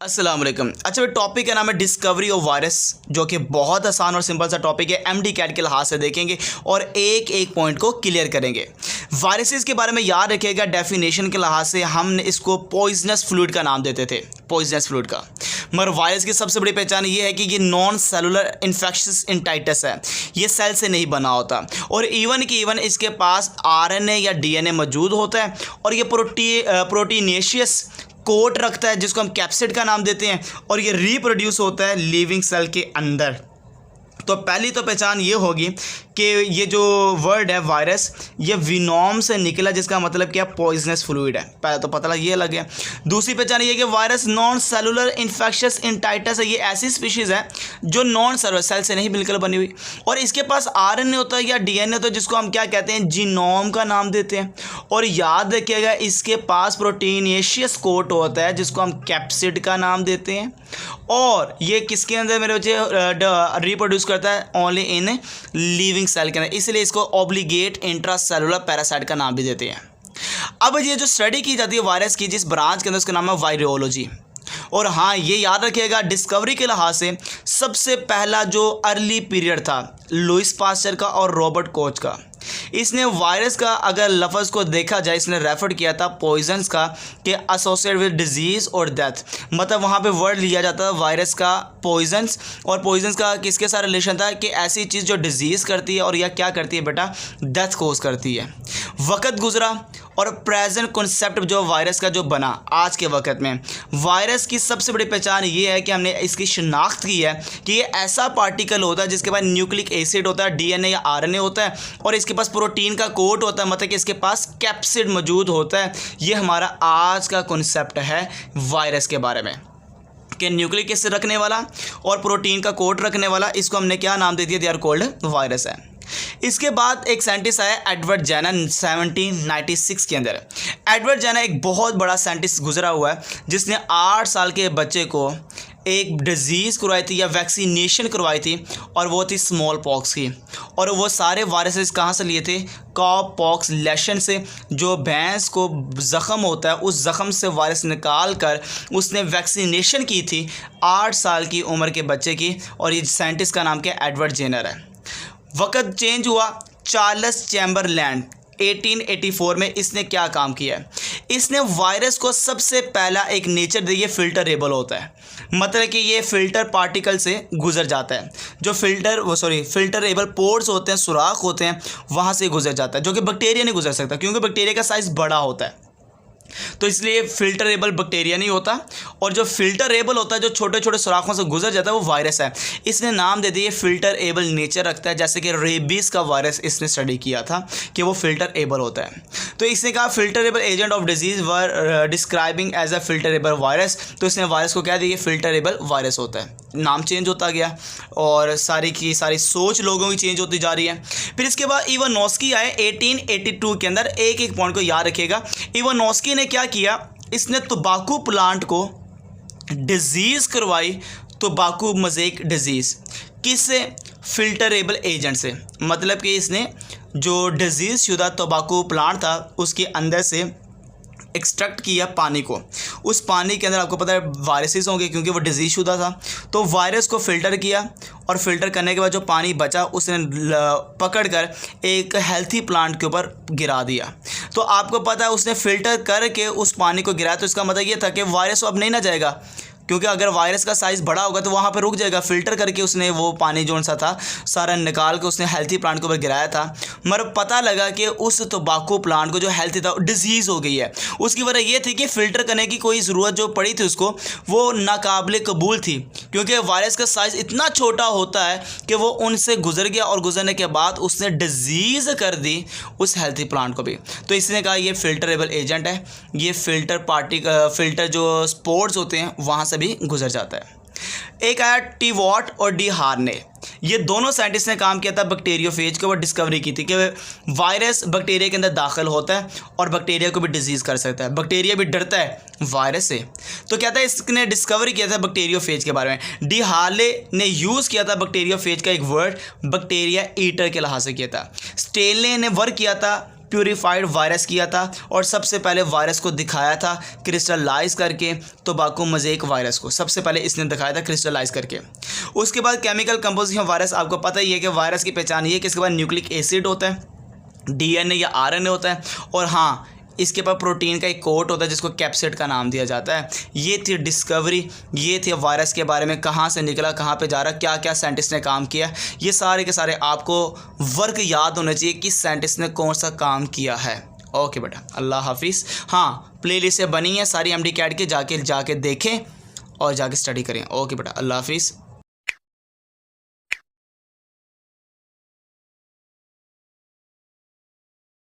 अस्सलाम वालेकुम। अच्छा, टॉपिक का नाम है डिस्कवरी ऑफ वायरस, जो कि बहुत आसान और सिंपल सा टॉपिक है। एमडी कैट के लिहाज से देखेंगे और एक एक पॉइंट को क्लियर करेंगे। वायरसेस के बारे में याद रखिएगा, डेफिनेशन के लिहाज से हमने इसको पॉइजनस फ्लूइड का नाम देते थे, पॉइजनस फ्लूइड का। मगर वायरस की सबसे बड़ी पहचान ये है कि ये नॉन सेलुलर इन्फेक्शस इंटाइटस है, ये सेल से नहीं बना होता और इवन इसके पास आरएनए या डीएनए मौजूद होता है और ये प्रोटीनेशियस कोट रखता है जिसको हम कैप्सिड का नाम देते हैं और ये रिप्रोड्यूस होता है लिविंग सेल के अंदर। तो पहली तो पहचान ये होगी कि ये जो वर्ड है वायरस, ये विनोम से निकला, जिसका मतलब क्या, पॉइजनस फ्लूइड है। पहले तो पता ये लग गया। दूसरी पहचान ये कि वायरस नॉन सेलुलर इन्फेक्शस इंटाइटस है, ये ऐसी स्पीशीज़ है जो नॉन सेलुलर, सेल से नहीं बिल्कुल बनी हुई, और इसके पास आरएनए होता है या डीएनए होता है जिसको हम क्या कहते हैं, जीनोम का नाम देते हैं। और याद रखिएगा इसके पास प्रोटीनेशियस कोट होता है जिसको हम कैप्सिड का नाम देते हैं। और ये किसके अंदर मेरे बच्चे रिप्रोड्यूस करता है, ओनली इन लिविंग सेल के अंदर, इसलिए इसको ऑब्लिगेट इंट्रासेलुलर पैरासाइट का नाम भी देते हैं। अब ये जो स्टडी की जाती है वायरस की, जिस ब्रांच के अंदर, उसका नाम है वायरोलॉजी। और हाँ, ये याद रखिएगा डिस्कवरी के लिहाज से सबसे पहला जो अर्ली पीरियड था लुइस पास्चर का और रॉबर्ट कोच का। इसने वायरस का अगर लफ्ज़ को देखा जाए, इसने रेफर किया था पॉइजन्स का कि एसोसिएट विद डिजीज़ और डेथ, मतलब वहाँ पे वर्ड लिया जाता था वायरस का पॉइजन्स, और पॉइजन्स का किसके साथ रिलेशन था कि ऐसी चीज़ जो डिजीज़ करती है और या क्या करती है बेटा, डेथ कोज करती है। वक्त गुजरा और प्रेजेंट कॉन्सेप्ट जो वायरस का जो बना आज के वक्त में, वायरस की सबसे बड़ी पहचान ये है कि हमने इसकी शिनाख्त की है कि ये ऐसा पार्टिकल होता है जिसके पास न्यूक्लिक एसिड होता है, डीएनए या आरएनए होता है, और इसके पास प्रोटीन का कोट होता है, मतलब कि इसके पास कैप्सिड मौजूद होता है। ये हमारा आज का कॉन्सेप्ट है वायरस के बारे में कि न्यूक्लिक एसिड रखने वाला और प्रोटीन का कोट रखने वाला, इसको हमने क्या नाम दे दिया, दे आर कोल्ड वायरस है। इसके बाद एक साइंटिस्ट आया एडवर्ड जेनर 1796 के अंदर। एडवर्ड जेनर एक बहुत बड़ा साइंटिस्ट गुजरा हुआ है जिसने 8 साल के बच्चे को एक डिज़ीज़ करवाई थी या वैक्सीनेशन करवाई थी, और वो थी स्मॉल पॉक्स की। और वो सारे वायरसेस कहाँ से लिए थे, कॉ पॉक्स लेशन से, जो भैंस को ज़ख़म होता है उस ज़ख़म से वायरस निकाल कर उसने वैक्सीनेशन की थी 8 साल की उम्र के बच्चे की। और ये साइंटिस्ट का नाम क्या, एडवर्ड जेनर है। वक्त चेंज हुआ, चार्ल्स चैम्बरलैंड 1884 में इसने क्या काम किया है, इसने वायरस को सबसे पहला एक नेचर दिया, फिल्टरेबल होता है, मतलब कि ये फिल्टर पार्टिकल से गुजर जाता है, जो फिल्टरेबल पोर्स होते हैं, सुराख होते हैं, वहाँ से गुजर जाता है, जो कि बैक्टीरिया नहीं गुजर सकता क्योंकि बैक्टीरिया का साइज़ बड़ा होता है, तो इसलिए फिल्टरेबल बैक्टीरिया नहीं होता। और जो फिल्टरेबल होता है, जो छोटे छोटे सुराखों से गुजर जाता है, वो वायरस है। इसने नाम दे दिया फिल्टरेबल नेचर रखता है, जैसे कि रेबीज का वायरस इसने स्टडी किया था कि वो फिल्टरेबल होता है। तो इसने कहा filterable agent of disease were describing as a filterable virus, तो इसने वायरस को कह दिया फिल्टरेबल वायरस होता है। नाम चेंज होता गया और सारी की सारी सोच लोगों की चेंज होती जा रही है। फिर इसके बाद इवानोस्की आए 1882 के अंदर। एक एक पॉइंट को याद रखिएगा। इवानोस्की ने क्या किया, इसने तंबाकू प्लांट को डिजीज़ करवाई, तंबाकू मोज़ेक डिजीज़, किससे, फिल्टरेबल एजेंट से, मतलब कि इसने जो डिजीज़ शुदा तंबाकू प्लांट था उसके अंदर से एक्सट्रैक्ट किया पानी को। उस पानी के अंदर आपको पता है वायरसेस होंगे क्योंकि वो डिजीज़ शुदा था, तो वायरस को फ़िल्टर किया और फ़िल्टर करने के बाद जो पानी बचा उसने पकड़कर एक हेल्थी प्लांट के ऊपर गिरा दिया। तो आपको पता है उसने फ़िल्टर करके उस पानी को गिराया, तो इसका मतलब ये था कि वायरस अब नहीं ना जाएगा, क्योंकि अगर वायरस का साइज़ बड़ा होगा तो वहाँ पर रुक जाएगा। फ़िल्टर करके उसने वो पानी जो सा था सारा निकाल के उसने हेल्थी प्लांट के ऊपर गिराया था, मगर पता लगा कि उस तंबाकू प्लांट को जो हेल्थी था डिजीज़ हो गई है। उसकी वजह ये थी कि फ़िल्टर करने की कोई ज़रूरत जो पड़ी थी उसको, वो नाकाबिले कबूल थी, क्योंकि वायरस का साइज़ इतना छोटा होता है कि वो उनसे गुजर गया और गुजरने के बाद उसने डिजीज़ कर दी उस हेल्थी प्लांट को भी। तो इसने कहा ये फिल्टरेबल एजेंट है, ये फिल्टर जो स्पोर्स होते हैं वहाँ से भी गुजर जाता है। एक आया टी वॉट और डी हार्ने, ये दोनों साइंटिस्ट ने काम किया था बैक्टीरियोफेज के ऊपर, डिस्कवरी की थी कि वायरस बैक्टीरिया के अंदर दाखिल होता है और बैक्टीरिया को भी डिजीज़ कर सकता है। बैक्टीरिया भी डरता है वायरस से, तो कहता है इसने डिस्कवरी किया था बैक्टीरियोफेज के बारे में। डी हार्ले ने यूज़ किया था बैक्टीरियोफेज का एक वर्ड बैक्टीरिया ईटर के लिहाज से किया था। स्टेनले ने वर्क किया था प्यूरिफाइड वायरस किया था और सबसे पहले वायरस को दिखाया था क्रिस्टलाइज करके, टोबैको मोज़ेक वायरस को सबसे पहले इसने दिखाया था क्रिस्टलाइज करके। उसके बाद केमिकल कंपोजिशन वायरस, आपको पता ही है कि वायरस की पहचान ये है कि इसके बाद न्यूक्लिक एसिड होता है, डीएनए या आरएनए होता है, और हाँ इसके पास प्रोटीन का एक कोट होता है जिसको कैप्सिड का नाम दिया जाता है। ये थी डिस्कवरी, ये थी वायरस के बारे में, कहाँ से निकला, कहाँ पे जा रहा, क्या क्या साइंटिस्ट ने काम किया। ये सारे के सारे आपको वर्क याद होने चाहिए कि साइंटिस्ट ने कौन सा काम किया है। ओके बेटा, अल्लाह हाफिज़। हाँ, प्लेलिस्ट से बनी है सारी MD कैट की, जाके देखें और जाके स्टडी करें। ओके बेटा, अल्लाह हाफिज़।